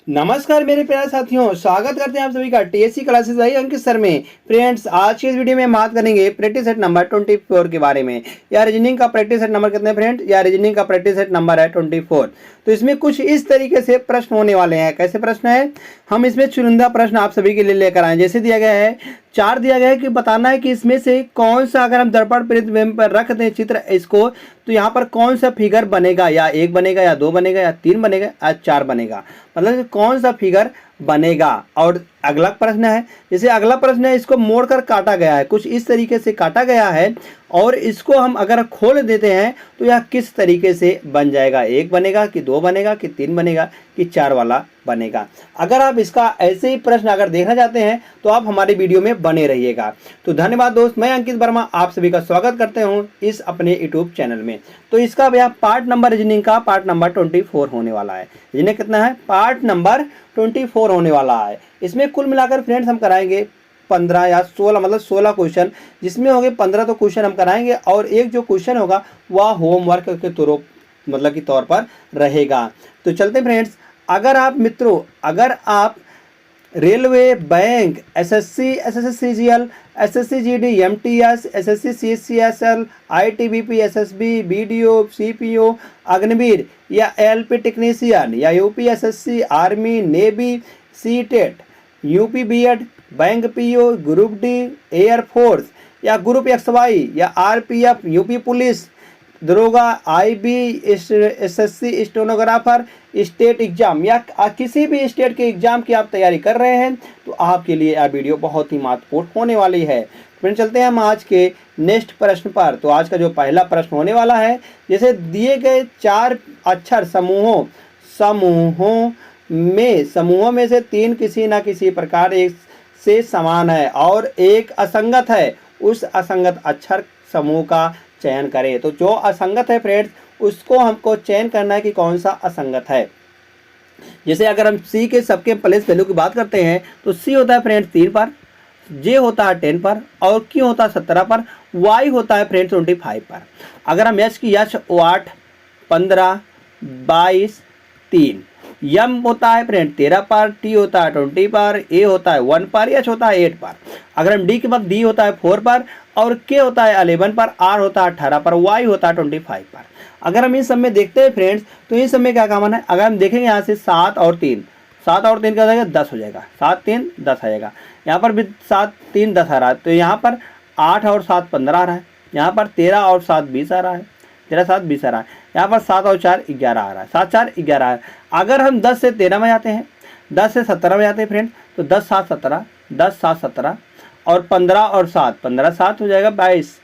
नमस्कार मेरे प्यारे साथियों, स्वागत करते हैं आप सभी का टीएससी क्लासेस भाई अंकित सर में। फ्रेंड्स, आज की इस वीडियो में हम बात करेंगे प्रैक्टिस सेट नंबर 24 के बारे में। या रीजनिंग का प्रैक्टिस सेट नंबर कितने फ्रेंड्स? या रीजनिंग का प्रैक्टिस सेट नंबर है 24। तो इसमें कुछ इस तरीके से प्रश्न होने वाले हैं। कैसे प्रश्न है? हम इसमें चुनिंदा प्रश्न आप सभी के लिए लेकर आए। जैसे दिया गया है, 4 दिया गया है कि बताना है कि इसमें से कौन सा, अगर हम दर्पण प्रतिबिंब पर रख दें चित्र इसको, तो यहाँ पर कौन सा फिगर बनेगा? या 1 बनेगा, या 2 बनेगा, या 3 बनेगा, या 4 बनेगा। मतलब कौन सा फिगर बनेगा। और अगला प्रश्न है, जैसे अगला प्रश्न है, इसको मोड़कर काटा गया है, कुछ इस तरीके से काटा गया है और इसको हम अगर खोल देते हैं तो यह किस तरीके से बन जाएगा? 1 बनेगा कि 2 बनेगा कि 3 बनेगा कि 4 वाला बनेगा। अगर आप इसका ऐसे ही प्रश्न अगर देखना चाहते हैं तो आप हमारे वीडियो में बने रहिएगा। तो धन्यवाद दोस्त, मैं अंकित वर्मा आप सभी का स्वागत करते हूँ इस अपने यूट्यूब चैनल में। तो इसका भैया पार्ट नंबर रीजनिंग का पार्ट नंबर 24 होने वाला है। रीजनिंग कितना है? पार्ट नंबर 24 होने वाला है। इसमें कुल मिलाकर फ्रेंड्स हम कराएंगे 15 या 16, मतलब 16 क्वेश्चन, जिसमें होंगे 15 तो क्वेश्चन हम कराएंगे और एक जो क्वेश्चन होगा वह होमवर्क के तौर पर रहेगा। तो चलते फ्रेंड्स, अगर आप मित्रों, अगर आप railway, bank, SSC, SSC CGL, SSC GD, MTS, SSC CCSL, ITBP, SSB, BDO, CPO, Agniveer या एलपी टेक्नीशियन या UPSSC, army, navy, CTET, UP BEd, bank PO, group D, air force या ग्रुप एक्सवाई या आरपीएफ, यूपी पुलिस, दरोगा, IB, SSC stenographer, state exam या किसी भी state के exam की आप तैयारी कर रहे हैं तो आपके लिए यह वीडियो बहुत ही महत्वपूर्ण होने वाली है। फ्रेंड, चलते हैं हम आज के नेक्स्ट प्रश्न पर। तो आज का जो पहला प्रश्न होने वाला है, जैसे दिए गए 4 अक्षर समूहों में से 3 किसी न किसी प्रकार एक से समान है और एक असंगत है, उस असंगत अक्षर समूह का चयन करें। तो जो असंगत है फ्रेंड्स, उसको हमको चयन करना है कि कौन सा असंगत है। जैसे अगर हम सी के सबके प्लेस वैल्यू की बात करते हैं तो सी होता है फ्रेंड्स 3 पर, जे होता है 10 पर और क्यू होता है 17 पर, वाई होता है फ्रेंड्स 25 पर। अगर हम एच की एच 8, 15, 22, 3, यम होता है फ्रेंड 13 पर, टी होता है 20 पर, ए होता है 1 पर, एच होता है 8 पर। अगर हम डी के बाद डी होता है 4 पर और के होता है 11 पर, आर होता है 18 पर, वाई होता है 25 पर। अगर हम इन सब में देखते हैं फ्रेंड्स, तो इन सब में क्या कॉमन है? अगर हम देखेंगे यहाँ से 7 और 3 क्या हो जाएगा? 10 हो जाएगा। 7 3 10 आ जाएगा। यहाँ पर भी 7 3 10 आ रहा है, तो यहाँ पर 8 और 7 15 आ रहा है। यहाँ पर 13 और 7 20 आ रहा है। 13 7 20 आ रहा है। यहाँ पर 7 और 4 11 आ रहा है। 7 4 11 है। अगर हम 10 से 13 में जाते हैं, 10 से 17 में जाते हैं फ्रेंड, तो 10 7 17, 10 7 17 और 15 और 7 15 7 हो जाएगा 22,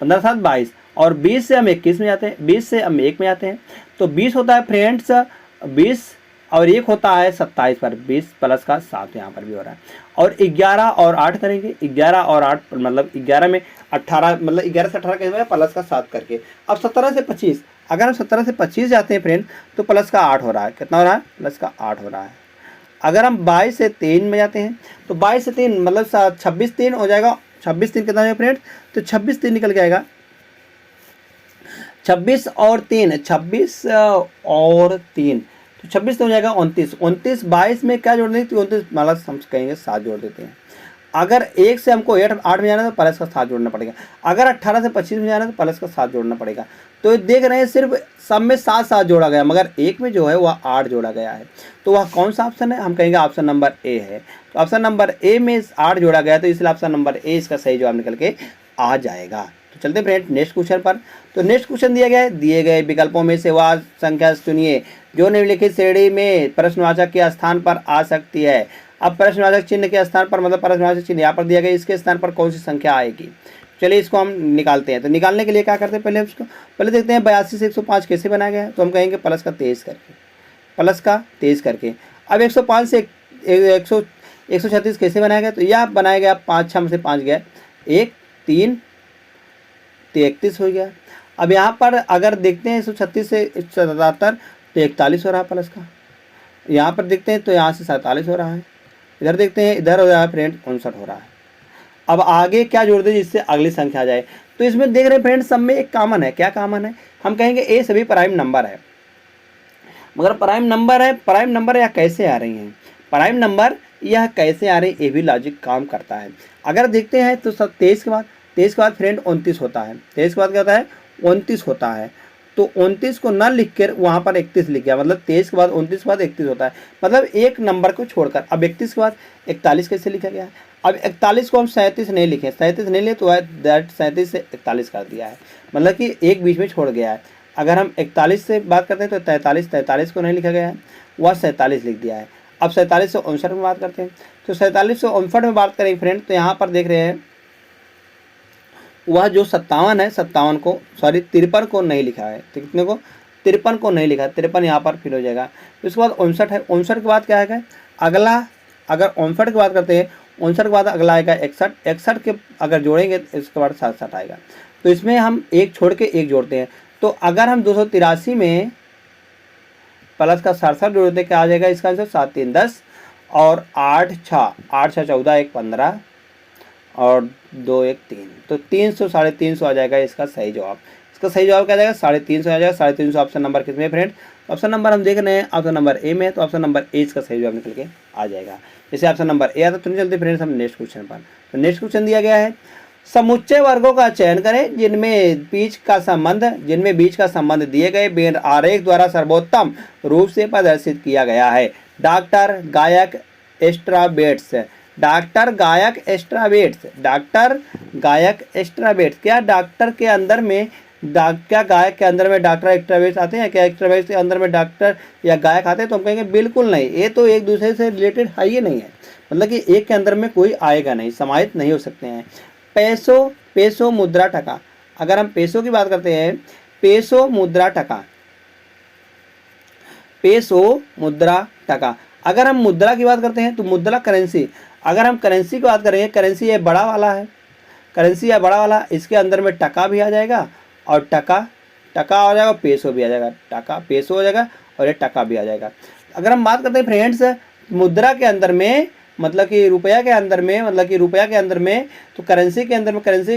15 7 22। और 20 से हम 21 में जाते हैं, 20 से हम 1 में जाते हैं, तो 20 होता है फ्रेंड्स 20 और 1 होता है 27 पर, 20 प्लस का 7 यहाँ पर भी हो रहा है। और 11 और 8 करेंगे, 11 और 8 मतलब 11 में 18, मतलब 11 से 18 कैसे प्लस का 7 करके। अब 17 से 25, अगर हम 17 से 25 जाते हैं फ्रेंड तो प्लस का 8 हो रहा है। कितना हो रहा है? प्लस का 8 हो रहा है। अगर हम 22 से 3 में जाते हैं तो 22 से 3 मतलब 26 3 हो जाएगा। 26 3 कितना हो जाएगा फ्रेंड्स? तो 26 3 निकल के आएगा। 26 और 3 26 और 3 तो 26 हो जाएगा 29। 29 22 में क्या जोड़ देंगे? तो 29 मतलब हम कहेंगे 7 जोड़ देते हैं। अगर 1 से हमको 8 में जाना है तो प्लस का 7 जोड़ना पड़ेगा। अगर 18 से 25 में जाना है तो प्लस का 7 जोड़ना पड़ेगा। तो देख रहे हैं सिर्फ सब में 7 7 जोड़ा गया, मगर एक में जो है वह 8 जोड़ा गया है। तो वह कौन सा ऑप्शन है? हम कहेंगे ऑप्शन नंबर ए है। तो ऑप्शन नंबर ए में 8 जोड़ा गया, तो इसलिए ऑप्शन नंबर ए इसका सही जवाब निकल के आ जाएगा। तो चलते फ्रेंड नेक्स्ट क्वेश्चन पर। तो नेक्स्ट क्वेश्चन दिया गया है, दिए गए विकल्पों में से वह संख्या चुनिए जो निम्नलिखित श्रेणी में प्रश्नवाचक के स्थान पर आ सकती है। अब प्रश्नवाचक चिन्ह के स्थान पर, मतलब प्रश्नवाचक चिन्ह यहाँ पर दिया गया, इसके स्थान पर कौन सी संख्या आएगी? चलिए इसको हम निकालते हैं। तो निकालने के लिए क्या करते हैं? पहले देखते हैं 82 से 105 कैसे बनाया गया है। तो हम कहेंगे प्लस का 23 करके, प्लस का 23 करके। अब 105 से 136 कैसे बनाया गया? तो यह बनाया गया 5 6 में से 5 गया, 1 3 31 हो गया। अब यहाँ पर अगर देखते हैं 136 से 177 तो 41 हो रहा है प्लस का। यहाँ पर देखते हैं तो यहाँ से 47 हो रहा है। इधर देखते हैं, इधर हो रहा है फ्रेंड 59 हो रहा है। अब आगे क्या जोड़ दें जिससे अगली संख्या आ जाए? तो इसमें देख रहे हैं फ्रेंड सब में एक कॉमन है। क्या कॉमन है? हम कहेंगे ए सभी प्राइम नंबर है। मगर प्राइम नंबर है, प्राइम नंबर यह कैसे आ रही हैं, प्राइम नंबर यह कैसे आ रही है, ये भी लॉजिक काम करता है। अगर देखते हैं तो 23 के बाद, 23 के बाद फ्रेंड 29 होता है, 23 के बाद क्या होता है 29 होता है। तो 29 को न लिख कर वहाँ पर 31 लिख गया, मतलब 23 के बाद 29 के बाद 31 होता है, मतलब एक नंबर को छोड़कर। अब 31 के बाद 41 कैसे लिखा गया है, अब 41 को हम 37 नहीं लिखे, 37 नहीं लिए तो है दैट 37 से 41 कर दिया है, मतलब कि एक बीच में छोड़ गया है। अगर हम 41 से बात करते हैं तो 43 को नहीं लिखा गया है, वह 47 लिख दिया है। अब 47 से 59 में बात करते हैं, तो 47 से 59 में बात करेंगे फ्रेंड, तो यहाँ पर देख रहे हैं वह जो 57 है, 57 को सॉरी 53 को नहीं लिखा है, तो कितने को 53 को नहीं लिखा है, 53 यहाँ पर फिल हो जाएगा। उसके बाद 59 है, 59 के बाद क्या है अगला, अगर 59 की बात करते हैं 59 के बाद अगला आएगा 61, 61 के अगर जोड़ेंगे तो इसके बाद 67 आएगा। तो इसमें हम एक छोड़ के एक जोड़ते हैं, तो अगर हम 283 में प्लस का 67 जोड़ते क्या आ जाएगा इसका आंसर 7 3 10 और 8 6 14 1 15 और 2 1 3, तो 300 350 आ जाएगा इसका सही जवाब। इसका सही जवाब क्या आ जाएगा 350 आ जाएगा। 350 ऑप्शन नंबर किसमें फ्रेंड, ऑप्शन नंबर हम देख रहे हैं ऑप्शन नंबर ए में, तो ऑप्शन नंबर ए इसका सही जवाब निकल के आ जाएगा। जैसे ऑप्शन नंबर ए आता तो नहीं चलते फ्रेंड्स हम नेक्स्ट क्वेश्चन पर। तो नेक्स्ट क्वेश्चन दिया गया है, समुच्चय वर्गों का चयन करें जिनमें बीच का संबंध दिए गए वेन आरेख द्वारा सर्वोत्तम रूप से प्रदर्शित किया गया है। डॉक्टर गायक एस्ट्राबेट्स, डॉक्टर गायक एस्ट्राबेट्स, डॉक्टर गायक एस्ट्राबेट्स, क्या डॉक्टर के अंदर में क्या गायक के अंदर में डॉक्टर एस्ट्राबेट्स आते हैं, क्या एस्ट्राबेट्स के अंदर में डॉक्टर या गायक आते हैं, तो हम कहेंगे बिल्कुल नहीं, ये तो एक दूसरे से रिलेटेड है ही नहीं है, मतलब कि एक के अंदर में कोई आएगा नहीं, समाहित नहीं हो सकते हैं। पेसो मुद्रा टका, अगर हम पेसो की बात करते हैं, पेसो मुद्रा टका, पेसो मुद्रा टका, अगर हम मुद्रा की बात करते हैं तो मुद्रा करेंसी, अगर हम करेंसी की बात करेंगे, करेंसी ये बड़ा वाला है, करेंसी या बड़ा वाला, इसके अंदर में टका भी आ जाएगा और टका आ जाएगा, पेसो भी आ जाएगा, टका पेसो हो जाएगा और ये टका भी आ जाएगा। अगर हम बात करते हैं फ्रेंड्स मुद्रा के अंदर में, मतलब कि रुपया के अंदर में, मतलब कि रुपया के अंदर में, तो करेंसी के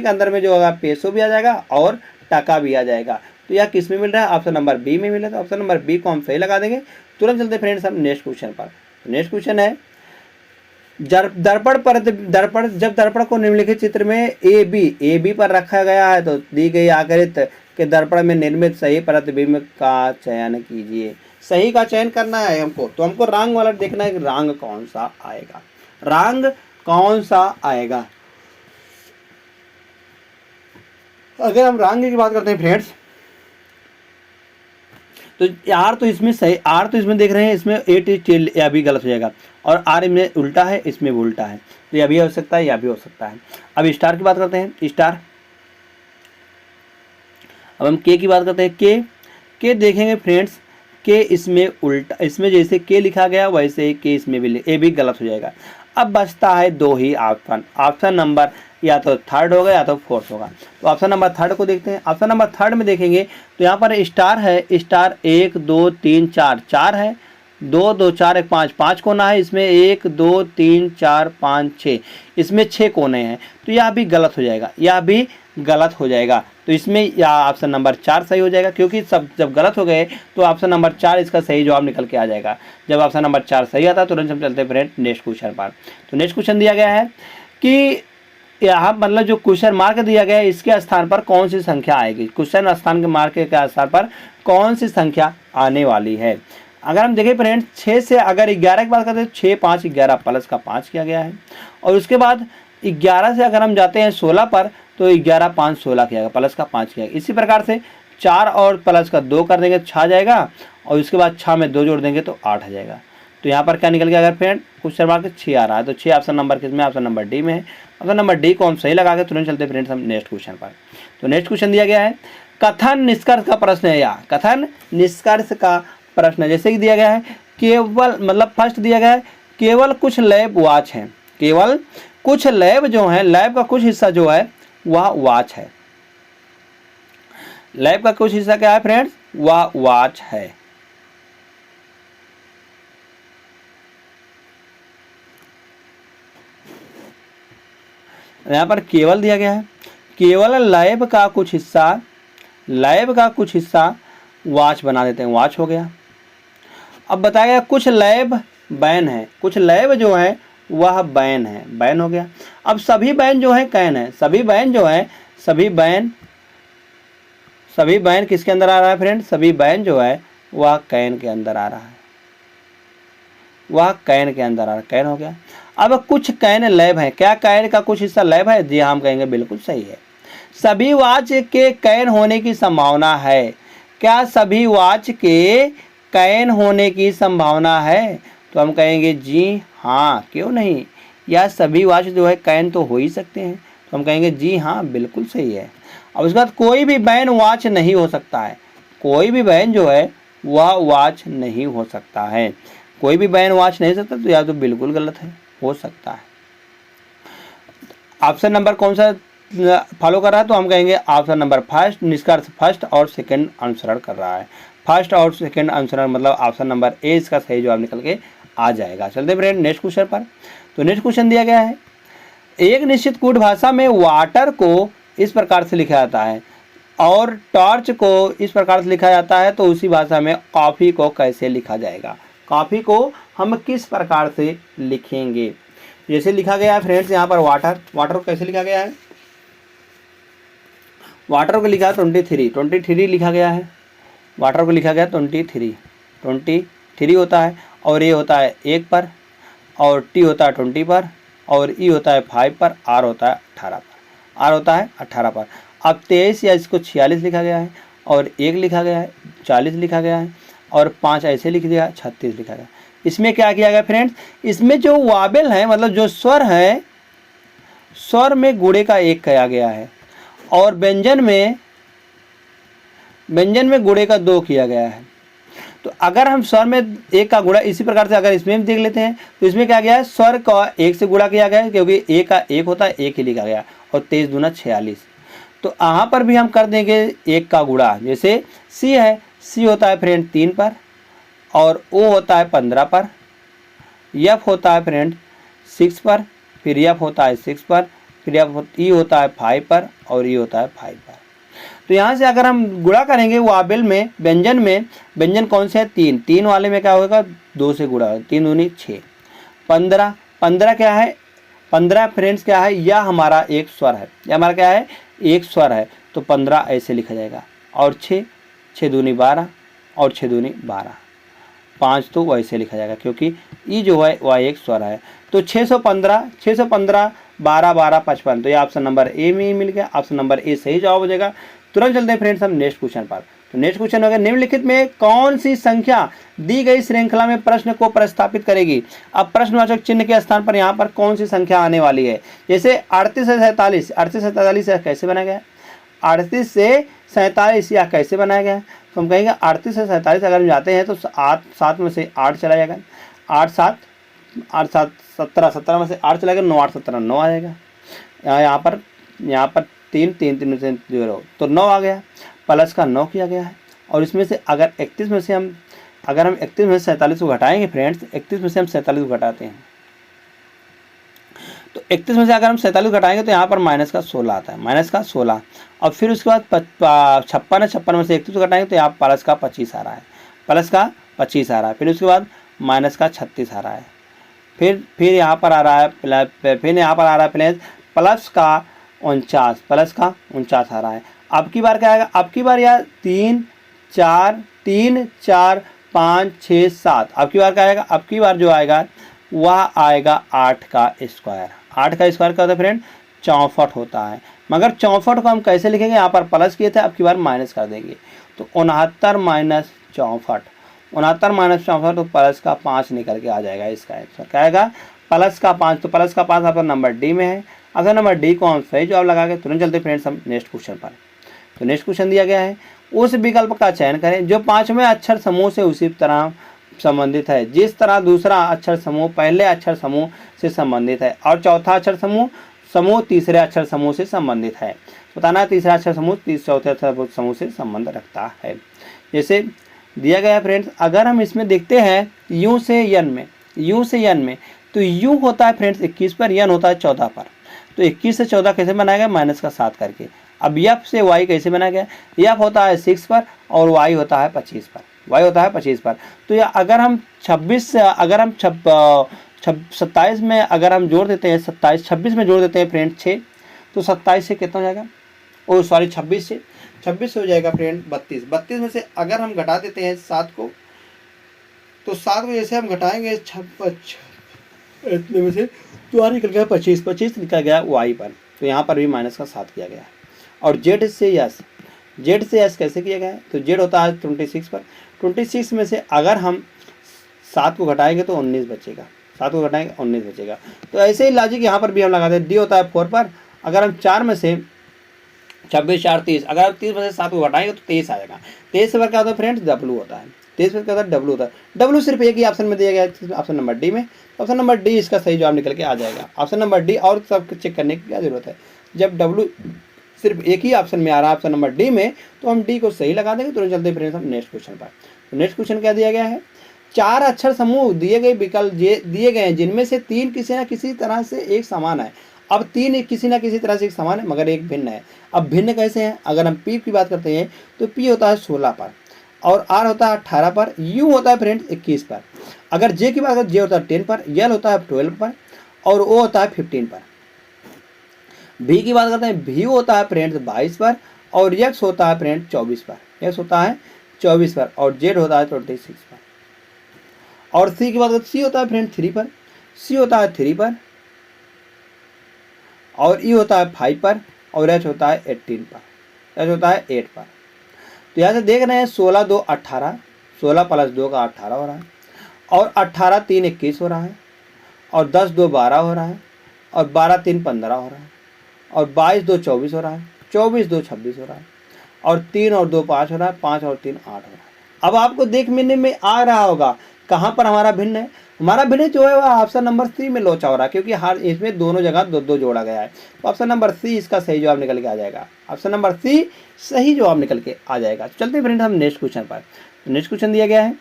अंदर में जो होगा पेसो भी आ जाएगा और टका भी आ जाएगा। तो यह किस में मिल रहा है, ऑप्शन नंबर बी में मिला, तो ऑप्शन नंबर बी को हम सही लगा देंगे। तुरंत चलते फ्रेंड्स हम नेक्स्ट क्वेश्चन पर। नेक्स्ट क्वेश्चन है, दर्पण जब दर्पण को निम्नलिखित चित्र में ए बी पर रखा गया है तो दी गई आकृति के दर्पण में निर्मित सही प्रतिबिंब का चयन कीजिए। सही का चयन करना है हमको, तो हमको रंग वाला देखना है कि रंग कौन सा आएगा, रंग कौन सा आएगा। अगर हम रंग की बात करते हैं फ्रेंड्स, तो आर तो इसमें सही, आर तो इसमें देख रहे हैं इसमें एट या भी गलत हो जाएगा, और आर में उल्टा है, इसमें भी उल्टा है, तो यह भी हो सकता है, यह भी हो सकता है। अब स्टार की बात करते हैं, स्टार, अब हम के की बात करते हैं, के देखेंगे फ्रेंड्स, के इसमें उल्टा, इसमें जैसे के लिखा गया वैसे ही के इसमें भी, ए भी गलत हो जाएगा। अब बचता है दो ही ऑप्शन, ऑप्शन नंबर या तो थर्ड होगा या तो फोर्थ होगा। तो ऑप्शन नंबर थर्ड को देखते हैं। ऑप्शन नंबर थर्ड में देखेंगे तो यहाँ पर स्टार है, स्टार 1 2 3 4 4 है, 2 2 4 1 5 5 कोना है, इसमें 1 2 3 4 5 6, इसमें 6 कोने हैं, तो यह भी गलत हो जाएगा, यह भी गलत हो जाएगा। तो इसमें या ऑप्शन नंबर 4 सही हो जाएगा, क्योंकि सब जब गलत हो गए तो ऑप्शन नंबर 4 इसका सही जवाब निकल के आ जाएगा। जब ऑप्शन नंबर 4 सही आता है तुरंत हम चलते हैं फ्रेंड नेक्स्ट क्वेश्चन पर। तो नेक्स्ट क्वेश्चन दिया गया है कि यहाँ मतलब जो क्वेश्चन मार्क दिया गया है इसके स्थान पर कौन सी संख्या आएगी, क्वेश्चन स्थान के मार्क के स्थान पर कौन सी संख्या आने वाली है। अगर हम देखें फ्रेंड्स 6 से अगर 11 की बात करते हैं, 6 5 11 प्लस का 5 किया गया है, और उसके बाद 11 से अगर हम जाते हैं 16 पर तो 11 5 16 किया गया, प्लस का 5 किया गया। इसी प्रकार से 4 और प्लस का 2 कर देंगे तो 6 जाएगा, और उसके बाद 6 में 2 जोड़ देंगे तो 8 आ जाएगा। तो यहाँ पर क्या निकल गया, अगर फ्रेंड क्वेश्चन मार्क 6 आ रहा है तो 6 ऑप्शन नंबर किसमें, ऑप्शन नंबर डी में है। ऑप्शन नंबर डी को हम सही लगा के तुरंत चलते फ्रेंड्स हम नेक्स्ट क्वेश्चन पर। तो नेक्स्ट क्वेश्चन दिया गया है, कथन निष्कर्ष का प्रश्न है, या कथन निष्कर्ष का प्रश्न जैसे कि दिया गया है, केवल मतलब फर्स्ट दिया गया है केवल कुछ लैब वॉच हैं, केवल कुछ लैब जो है, लैब का कुछ हिस्सा जो है वह वॉच है, लैब का कुछ हिस्सा क्या है फ्रेंड्स, वह वॉच है। यहाँ पर केवल दिया गया है, केवल लैब का कुछ हिस्सा, लैब का कुछ हिस्सा वॉच बना देते हैं, वॉच हो गया। अब बताया गया कुछ लैब बैन है, कुछ लैब जो है वह बैन है, बैन हो गया। अब सभी बैन जो है कैन है, सभी बैन जो है, सभी बैन किसके अंदर आ रहा है फ्रेंड? सभी बैन जो है वह कैन के अंदर आ रहा है, वह कैन के अंदर आ रहा है, कैन हो गया। अब कुछ कैन लैब है, क्या कैन का कुछ हिस्सा लैब है? जी हम कहेंगे बिल्कुल सही है। सभी वॉच के कैन होने की संभावना है, क्या सभी वॉच के कैन होने की संभावना है? तो हम कहेंगे जी हाँ, क्यों नहीं, या सभी वॉच जो है कैन तो हो ही सकते हैं, तो हम कहेंगे जी हाँ बिल्कुल सही है। अब उसके बाद कोई भी बैन वॉच नहीं हो सकता है, कोई भी बैन जो है वह वॉच नहीं हो सकता है, कोई भी बैन वॉच नहीं सकता, तो या तो बिल्कुल गलत है, हो सकता है। ऑप्शन नंबर कौन सा फॉलो कर रहा है? तो हम कहेंगे ऑप्शन नंबर फर्स्ट, निष्कर्ष फर्स्ट और सेकंड अनुसरण कर रहा है। फर्स्ट और सेकंड अनुसरण मतलब ऑप्शन नंबर ए इसका सही जवाब निकल के आ जाएगा। चलते फ्रेंड नेक्स्ट क्वेश्चन पर। तो नेक्स्ट क्वेश्चन दिया गया है, एक निश्चित कूट भाषा में वाटर को इस प्रकार से लिखा जाता है और टॉर्च को इस प्रकार से लिखा जाता है, तो उसी भाषा में कॉफ़ी को कैसे लिखा जाएगा? कॉफ़ी को हम किस प्रकार से लिखेंगे? जैसे लिखा गया है फ्रेंड्स यहाँ पर वाटर, वाटर को कैसे लिखा गया है? वाटर को लिखा है 23 लिखा गया है, वाटर को लिखा गया 23 होता है, और ए होता है 1 पर, और टी होता है 20 पर, और ई होता है 5 पर, आर होता है 18 पर। अब 23 या इसको 46 लिखा गया है, और 1 लिखा गया है, 40 लिखा गया है, और 5 ऐसे लिख दिया, 36 लिखा गया। इसमें क्या किया गया फ्रेंड्स? इसमें जो वाबेल है मतलब जो स्वर है, स्वर में गुणे का 1 किया गया है, और व्यंजन में गुणे का 2 किया गया है। तो अगर हम स्वर में 1 का गुणा इसी प्रकार से अगर इसमें देख लेते हैं, तो इसमें क्या गया है? स्वर का 1 से गुणा किया गया है, क्योंकि 1 का 1 होता है, 1 ही लिखा गया, और 23 दूना 46। तो यहाँ पर भी हम कर देंगे 1 का गुणा। जैसे सी है, सी होता है फ्रेंड 3 पर, और ओ होता है 15 पर, एफ होता है फ्रेंड 6 पर, फिर एफ होता है 6 पर, फिर ई होता है 5 पर, और ई होता है 5 पर। तो यहाँ से अगर हम गुणा करेंगे वाबेल में, व्यंजन कौन से है? 3 वाले में क्या होगा? 2 से गुणा, 3 दूनी 6, 15 क्या है? 15 फ्रेंड्स क्या है? यह हमारा एक स्वर है, यह हमारा क्या है? एक स्वर है, तो 15 ऐसे लिखा जाएगा, और 6 दूनी 12, और 6 दूनी 12, 5 तो वैसे लिखा जाएगा, क्योंकि ई जो है वह एक स्वर है। तो 615 12 12 55, तो ये ऑप्शन नंबर ए में ही मिल गया, ऑप्शन नंबर ए सही जवाब हो जाएगा। तुरंत चलते हैं फ्रेंड्स हम नेक्स्ट क्वेश्चन पर। तो नेक्स्ट क्वेश्चन होगा, निम्नलिखित में कौन सी संख्या दी गई श्रृंखला में प्रश्न को प्रस्तापित करेगी? अब प्रश्नवाचक चिन्ह के स्थान पर यहाँ पर कौन सी संख्या आने वाली है? जैसे 38 से 47, 38 से 47 कैसे बनाया गया? 38 से 47 यह कैसे बनाया गया? तो हम कहेंगे 38 से 47 अगर हम जाते हैं तो 7 में से 8 चला जाएगा, 8 7 17, 17 में से 8 चला जाएगा, 9 8 17 9 आ जाएगा। यहाँ पर 3 3 से 0, तो 9 आ गया, प्लस का 9 किया गया है। और इसमें से अगर 31 में से हम 31 में से 47 को घटाएंगे फ्रेंड्स, 31 में से हम 47 को घटाते हैं, तो 31 में से अगर हम 47 घटाएंगे तो यहाँ पर माइनस का 16 आता है, माइनस का 16। और फिर उसके बाद 56 है, 56 में से 31 को घटाएंगे तो यहाँ प्लस का 25 आ रहा है, प्लस का 25 आ रहा है। फिर उसके बाद माइनस का 36 आ रहा है, फिर यहाँ पर आ रहा है फिर यहाँ पर आ रहा है प्लस का 49, प्लस का 49 आ रहा है। अब की बार क्या आएगा? अब की बार यार 3 4 5 6 7, अब की बार क्या आएगा? अब की बार जो आएगा वह आएगा 8 का स्क्वायर। 8 का स्क्वायर क्या होता है फ्रेंड? 64 होता है। मगर 64 को हम कैसे लिखेंगे? यहाँ पर प्लस किए थे, अब की बार माइनस कर देंगे, तो 69 माइनस 64, 69 माइनस 64, तो प्लस का 5 निकल के आ जाएगा। इसका आंसर क्या आएगा? प्लस का 5। तो प्लस का 5 आपका नंबर डी में है। अगर नंबर डी को हम सही जवाब लगा के तुरंत चलते फ्रेंड्स हम नेक्स्ट क्वेश्चन पर। तो नेक्स्ट क्वेश्चन दिया गया है, उस विकल्प का चयन करें जो 5वें अक्षर समूह से उसी तरह संबंधित है जिस तरह दूसरा अक्षर समूह पहले अक्षर समूह से संबंधित है, और चौथा अक्षर समूह तीसरे अक्षर समूह से संबंधित है। बताना तीसरा अक्षर समूह चौथे अक्षर समूह से संबंध रखता है। जैसे दिया गया है फ्रेंड्स, अगर हम इसमें देखते हैं यू से यन में, तो यू होता है फ्रेंड्स 21 पर, यन होता है 14 पर। तो 21 से 14 कैसे बनाया गया? माइनस का 7 करके। अब यफ से वाई कैसे बनाया गया? यफ होता है 6 पर और वाई होता है 25 पर। y होता है 25 पर। तो या अगर हम 27 में अगर हम जोड़ देते हैं 26 में जोड़ देते हैं फ्रेंड 6, तो 27 से कितना हो जाएगा, ओ सॉरी 26 से हो जाएगा फ्रेंड 32 में से अगर हम घटा देते हैं 7 को, तो 7 को जैसे हम घटाएंगे इतने में से तो आ निकल गया 25 निकल गया y पर। तो यहाँ पर भी माइनस का 7 किया गया है। और z से यस कैसे किया गया है, तो z होता है 26 पर। 26 में से अगर हम 7 को घटाएंगे तो 19 बचेगा, 7 को घटाएंगे 19 बचेगा। तो ऐसे ही लॉजिक यहाँ पर भी हम लगाते हैं। d होता है 4 पर, अगर हम 4 में से 26 4 30, अगर आप 30 में से 7 को घटाएंगे तो 23 आ जाएगा। 23 से क्या होता है फ्रेंड्स, W होता है। 23 में क्या होता है, W होता है। W सिर्फ एक ही ऑप्शन में दिया गया है, ऑप्शन नंबर डी में। ऑप्शन नंबर डी इसका सही जवाब निकल के आ जाएगा। ऑप्शन नंबर डी, और सब चेक करने की क्या जरूरत है। जब W सिर्फ एक ही ऑप्शन में आ रहा है ऑप्शन नंबर डी में, तो हम डी को सही लगा देंगे। तो चलते फ्रेंड्स हम नेक्स्ट क्वेश्चन पर। तो नेक्स्ट क्वेश्चन क्या दिया गया है, 4 अक्षर समूह दिए गए विकल्प दिए गए हैं जिनमें से 3 किसी न किसी तरह से एक समान है। अब 3 किसी न किसी तरह से एक समान है मगर एक भिन्न है। अब भिन्न कैसे हैं, अगर हम P की बात करते हैं तो P होता है 16 पर, और R होता है 18 पर, U होता है फ्रेंड्स 21 पर। अगर J की बात करें, J होता है 10 पर, L होता है 12 पर, और O होता है 15 पर। V की बात करते हैं, V होता है फ्रेंड्स 22 पर, और X होता है फ्रेंड्स 24 पर, X होता है 24 पर, और Z होता है 26 पर। और C की बात करें, C होता है फ्रेंड्स 3 पर, C होता है 3 पर, और E होता है 5 पर, और H होता है 18 पर, H होता है 8 पर। तो यहाँ से देख रहे हैं 16 2 18, 16 प्लस 2 का 18 हो रहा है, और 18 3 21 हो रहा है, और 10 2 12 हो रहा है, और 12 3 15 हो रहा है, और 22 2 24 हो रहा है, 24 2 26 हो रहा है, और 3 और 2 5 हो रहा है, 5 और 3 8 हो रहा है। अब आपको देखने में आ रहा होगा कहाँ पर हमारा भिन्न है। हमारा भिन्न जो है वह ऑप्शन नंबर सी में लोचा हो रहा है, क्योंकि हर इसमें दोनों जगह 2 जोड़ा गया है। तो ऑप्शन नंबर सी इसका सही जवाब निकल के आ जाएगा। ऑप्शन नंबर सी सही जवाब निकल के आ जाएगा। चलते फ्रेंड हम नेक्स्ट क्वेश्चन पर। नेक्स्ट क्वेश्चन दिया गया है,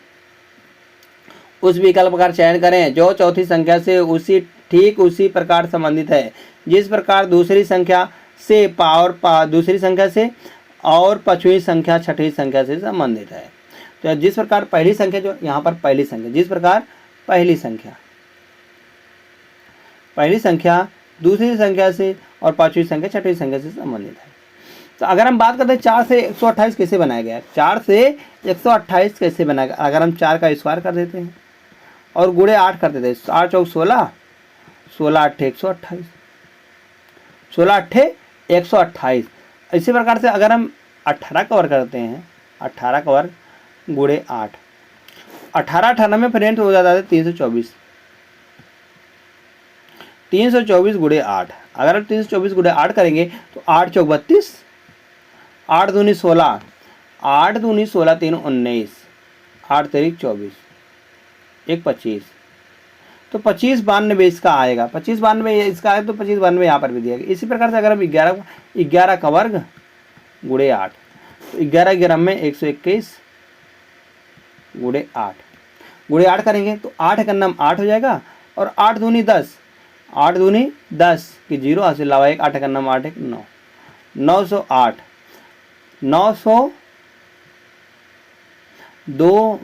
उस विकल्प का चयन करें जो चौथी संख्या से उसी प्रकार संबंधित है जिस प्रकार दूसरी संख्या से दूसरी संख्या से और पांचवी संख्या छठी संख्या से संबंधित है। तो जिस प्रकार पहली संख्या, जो यहाँ पर पहली संख्या, जिस प्रकार पहली संख्या दूसरी संख्या से और पांचवी संख्या छठी संख्या से संबंधित है। तो अगर हम बात करते हैं 4 से 128 कैसे बनाया गया है, 4 से 128 कैसे बनाया गया। अगर हम 4 का स्क्वायर कर देते हैं और गुणे 8 कर देते हैं, 8 चौक 16, 16 8 128, 16 8 128। इसी प्रकार से अगर हम 18 का वर्ग करते हैं, 18 का वर्ग गुणे 8, 18 18 में फ्रेंड हो जाता है 324, 324 गुणे 8। अगर हम 324 गुणे 8 करेंगे तो 8 चौक 32, 8 दूनी 16, 8 दूनी 16 3 19, 8 तेरी 24, 1 25। तो 25 92 इसका आएगा, 25 92 इसका आएगा, तो 25 92 यहाँ पर भी दिया गया। इसी प्रकार से अगर हम 11 का वर्ग गुणे 8, तो 11 11 में 121 गुणे 8 करेंगे तो 8 का नाम 8 हो जाएगा, और 8 दूनी 10, 8 दूनी 10 की 0 हासिल लावा 1, 8 का नाम 8 1 9, 908, 902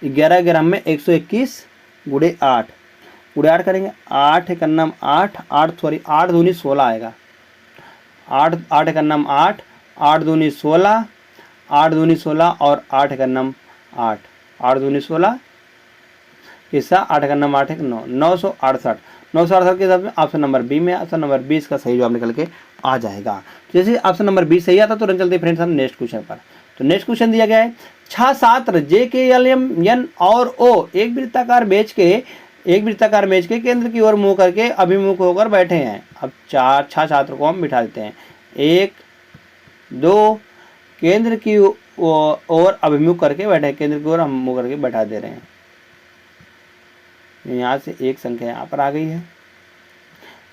11 11 में 121 गुणे 8 करेंगे, 8 का नाम 8 दूनी 16 आएगा, 8 का नाम 8 दूनी 16, 8 दूनी 16 और 8 का नाम 8 दूनी 16 हिस्सा 8 का नाम 8 1 9, 968 के हिसाब से ऑप्शन नंबर बी में, ऑप्शन नंबर 20 का सही जवाब निकल के आ जाएगा। जैसे ऑप्शन नंबर 20 सही आता तो रन चलते फ्रेंड्स हम नेक्स्ट क्वेश्चन पर। तो नेक्स्ट क्वेश्चन दिया गया है, छात्र जे के एल एम एन और ओ एक वृत्ताकार मेज के केंद्र की ओर मुंह करके अभिमुख होकर बैठे हैं। अब 4 छात्र को हम बिठा देते हैं, 1 2 केंद्र की ओर अभिमुख करके बैठे, केंद्र की ओर हम मुंह करके बैठा दे रहे हैं। यहाँ से एक संख्या यहाँ पर आ गई है,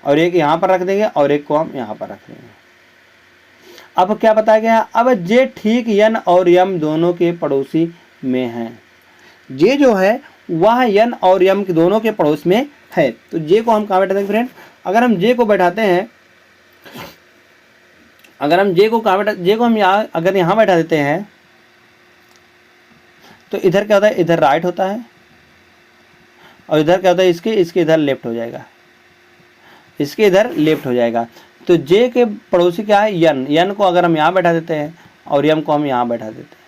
और एक यहाँ पर रख देंगे, और एक को हम यहाँ पर रख देंगे। अब क्या बताया गया है, अब जे ठीक यन और यम दोनों के पड़ोसी में है। जे जो है वह यन और यम के दोनों के पड़ोस में है। तो जे को हम कहाँ बैठा देंगे फ्रेंड, अगर हम जे को बैठाते हैं, अगर हम जे को हम यहाँ अगर यहाँ बैठा देते हैं, तो इधर क्या होता है, इधर राइट होता है, और इधर क्या होता है, इसके इधर लेफ्ट हो जाएगा, इसके इधर लेफ्ट हो जाएगा। तो जे के पड़ोसी क्या है, यन। यन को अगर हम यहाँ बैठा देते हैं और यम को हम यहाँ बैठा देते हैं,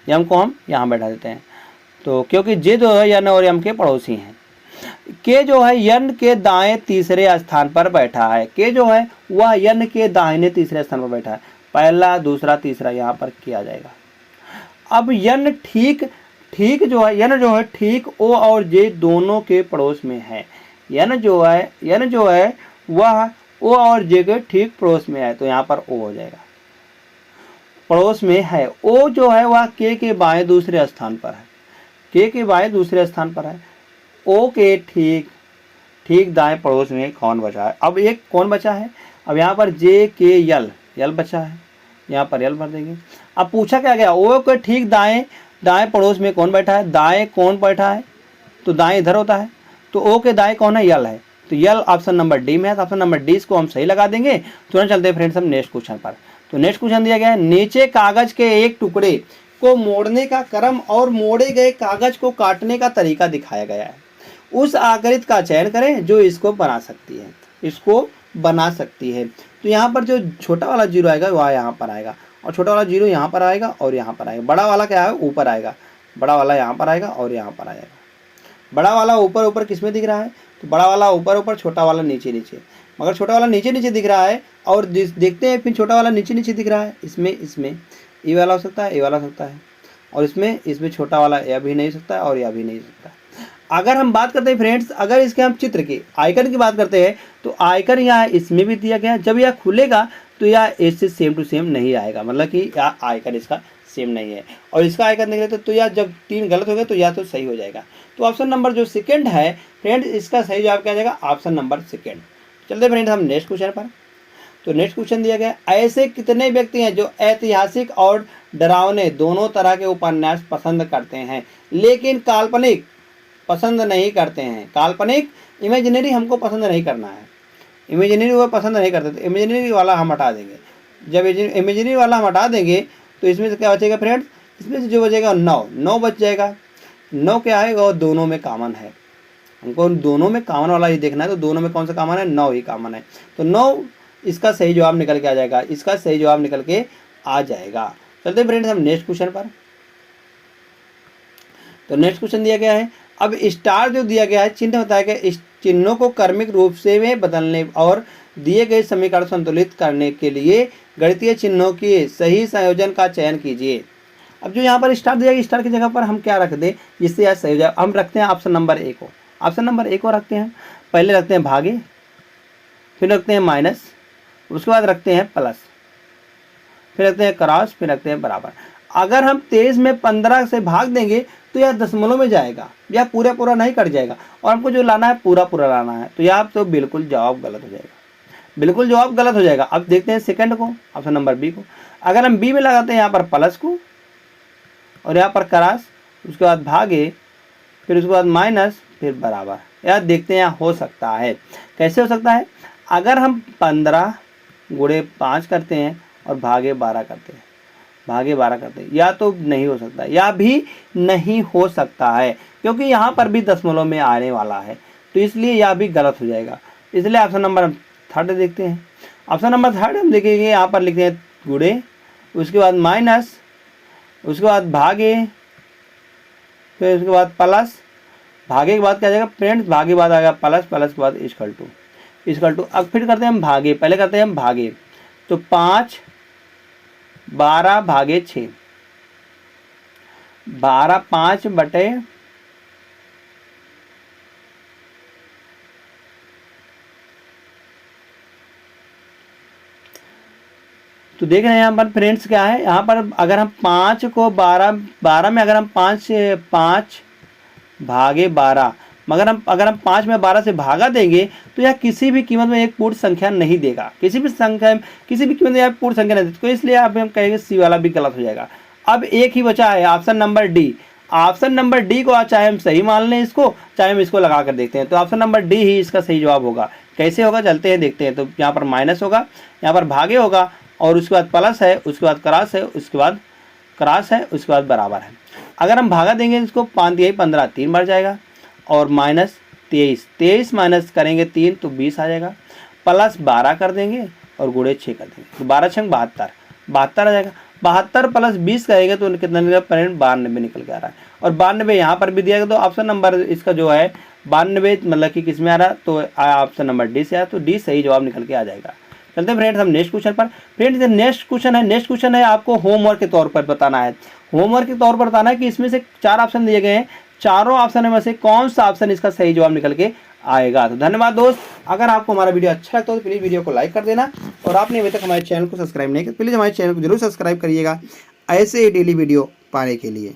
यम को हम यहाँ बैठा देते हैं, तो क्योंकि जे जो है यन और यम के पड़ोसी हैं। के जो है यन के दाएं तीसरे स्थान पर बैठा है, के जो है वह यन के दाहिने तीसरे स्थान पर बैठा है। पहला, दूसरा, तीसरा यहाँ पर किया जाएगा। अब यन ठीक जो है, यन जो है ठीक ओ और जे दोनों के पड़ोस में है। यन जो है वह ओ और जे के ठीक पड़ोस में है, तो यहाँ पर ओ हो जाएगा, पड़ोस में है। ओ जो है वह के बाएं दूसरे स्थान पर है, के बाएं दूसरे स्थान पर है। ओ के ठीक दाएं पड़ोस में कौन बचा है, अब एक कौन बचा है, अब यहाँ पर जे के यल बचा है, यहाँ पर यल भर देंगे। अब पूछा क्या गया, ओ के ठीक दाएं पड़ोस में कौन बैठा है, दाएं कौन बैठा है, तो दाएं इधर होता है, तो ओ के दाएं कौन है, यल है, तो यल ऑप्शन नंबर डी में है। तो ऑप्शन नंबर डी इसको हम सही लगा देंगे। तुरंत चलते हैं फ्रेंड्स हम नेक्स्ट क्वेश्चन पर। तो नेक्स्ट क्वेश्चन दिया गया है, नीचे कागज के एक टुकड़े को मोड़ने का क्रम और मोड़े गए कागज को काटने का तरीका दिखाया गया है। उस आकृति का चयन करें जो इसको बना सकती है। तो यहाँ पर जो छोटा वाला जीरो आएगा वह यहाँ पर आएगा, और छोटा वाला जीरो यहाँ पर आएगा और यहाँ पर आएगा। बड़ा वाला क्या है, ऊपर आएगा, बड़ा वाला यहाँ पर आएगा और यहाँ पर आएगा। बड़ा वाला ऊपर किस में दिख रहा है, तो बड़ा वाला ऊपर, छोटा वाला नीचे, मगर छोटा वाला नीचे दिख रहा है। और देखते हैं फिर छोटा वाला नीचे दिख रहा है, इसमें ये वाला हो सकता है, ये वाला हो सकता है, और इसमें छोटा वाला यह भी नहीं हो सकता है और यह भी नहीं हो सकता है। अगर हम बात करते हैं फ्रेंड्स, अगर इसके हम चित्र के आइकन की बात करते हैं, तो आइकन यहाँ इसमें भी दिया गया है। जब यह खुलेगा तो यह इससे सेम टू सेम नहीं आएगा, मतलब कि यह आइकन इसका सेम नहीं है। और इसका आइकन देख लेते तो यह जब 3 गलत हो गए तो यह तो सही हो जाएगा। तो ऑप्शन नंबर जो सेकंड है फ्रेंड्स, इसका सही जवाब क्या जाएगा, ऑप्शन नंबर सेकंड। चलते फ्रेंड्स हम नेक्स्ट क्वेश्चन पर। तो नेक्स्ट क्वेश्चन दिया गया, ऐसे कितने व्यक्ति हैं जो ऐतिहासिक और डरावने दोनों तरह के उपन्यास पसंद करते हैं लेकिन काल्पनिक पसंद नहीं करते हैं। काल्पनिक, इमेजिनरी हमको पसंद नहीं करना है, इमेजिनरी वो पसंद नहीं करते, तो इमेजिनरी वाला हम हटा देंगे। जब इमेजिनरी वाला हम हटा देंगे तो इसमें से क्या बचेगा फ्रेंड्स, इसमें से जो बचेगा 9 बच जाएगा। 9 क्या है, और दोनों में कॉमन है, हमको दोनों में कॉमन वाला ही देखना है। तो दोनों में कौन सा कॉमन है, 9 ही कॉमन है। तो 9 इसका सही जवाब निकल के आ जाएगा, इसका सही जवाब निकल के आ जाएगा। चलते फ्रेंड्स हम नेक्स्ट क्वेश्चन पर। तो नेक्स्ट क्वेश्चन दिया गया है, अब स्टार जो दिया गया है चिन्ह होता है कि इस चिन्हों को क्रमिक रूप से में बदलने और दिए गए समीकरण संतुलित करने के लिए गणितीय चिन्हों के सही संयोजन का चयन कीजिए। अब जो यहाँ पर स्टार दिया गया, स्टार की जगह पर हम क्या रख दें जिससे यह सही हो जाए। हम रखते हैं ऑप्शन नंबर ए को, ऑप्शन नंबर ए को रखते हैं। पहले रखते हैं भागे, फिर रखते हैं माइनस, उसके बाद रखते हैं प्लस, फिर रखते हैं क्रॉस, फिर रखते हैं बराबर। अगर हम 23 में 15 से भाग देंगे तो यह दशमलव में जाएगा, यह पूरा नहीं कट जाएगा, और हमको जो लाना है पूरा लाना है, तो यह तो बिल्कुल जवाब गलत हो जाएगा, बिल्कुल जवाब गलत हो जाएगा। अब देखते हैं सेकंड को, ऑप्शन नंबर बी को। अगर हम बी में लगाते हैं यहाँ पर प्लस को और यहाँ पर क्रॉस, उसके बाद भागे, फिर उसके बाद माइनस, फिर बराबर, यह देखते हैं हो सकता है। कैसे हो सकता है, अगर हम 15 गुणे 5 करते हैं और भागे 12 करते हैं, या तो नहीं हो सकता, या भी नहीं हो सकता है, क्योंकि यहाँ पर भी दशमलव में आने वाला है, तो इसलिए यह भी गलत हो जाएगा। इसलिए ऑप्शन नंबर थर्ड देखते हैं। ऑप्शन नंबर थर्ड हम देखेंगे, यहाँ पर लिखते हैं गुणे, उसके बाद माइनस, उसके बाद भागे, फिर उसके बाद प्लस, भागे के बाद क्या जाएगा फ्रेंड्स, भागे के बाद आएगा प्लस, प्लस के बाद इक्वल टू। अब फिर करते हैं हम भागे, पहले करते हैं हम भागे, तो 5 12 भागे 6, 12 5 बटे तो देख रहे हैं यहाँ पर फ्रेंड्स क्या है, यहाँ पर अगर हम 5 को 12 में अगर हम 5 भागे 12, मगर अगर हम 5 में 12 से भागा देंगे तो यह किसी भी कीमत में एक पूर्ण संख्या नहीं देगा, किसी भी कीमत में यह पूर्ण संख्या नहीं देगा। तो इसलिए अब हम कहेंगे सी वाला भी गलत हो जाएगा। अब एक ही बचा है option number D. Option number D को चाहे हम सही मान लें इसको, चाहे हम इसको लगा कर देखते हैं, तो ऑप्शन नंबर डी ही इसका सही जवाब होगा। कैसे होगा चलते हैं देखते हैं। तो यहाँ पर माइनस होगा, यहाँ पर भागे होगा, और उसके बाद प्लस है, उसके बाद क्रॉस है, उसके बाद बराबर है। अगर हम भागा देंगे इसको 5 तिहाई 15 3 बार जाएगा, और माइनस 23, 23 माइनस करेंगे 3 तो 20 आ जाएगा, प्लस 12 कर देंगे और गुणे 6 कर देंगे तो 12 छंग 72, 72 आ जाएगा। 72 प्लस 20 करेंगे तो कितना निकलेगा, 92 निकल के आ रहा है। और 92 यहाँ पर भी दिया गया, तो ऑप्शन नंबर इसका जो है 92 मतलब कि किस में आ रहा है, तो ऑप्शन नंबर डी से आया, तो डी सही जवाब निकल के आ जाएगा। चलते हैं फ्रेंड्स हम नेक्स्ट क्वेश्चन पर। फ्रेंड्स नेक्स्ट क्वेश्चन है आपको होमवर्क के तौर पर बताना है। होमवर्क के तौर पर बताना है कि इसमें से 4 ऑप्शन दिए गए हैं, चारों ऑप्शन में से कौन सा ऑप्शन इसका सही जवाब निकल के आएगा। तो धन्यवाद दोस्त, अगर आपको हमारा वीडियो अच्छा लगता हो तो प्लीज़ वीडियो को लाइक कर देना, और आपने अभी तक हमारे चैनल को सब्सक्राइब नहीं किया प्लीज़ हमारे चैनल को जरूर सब्सक्राइब करिएगा ऐसे ही डेली वीडियो पाने के लिए।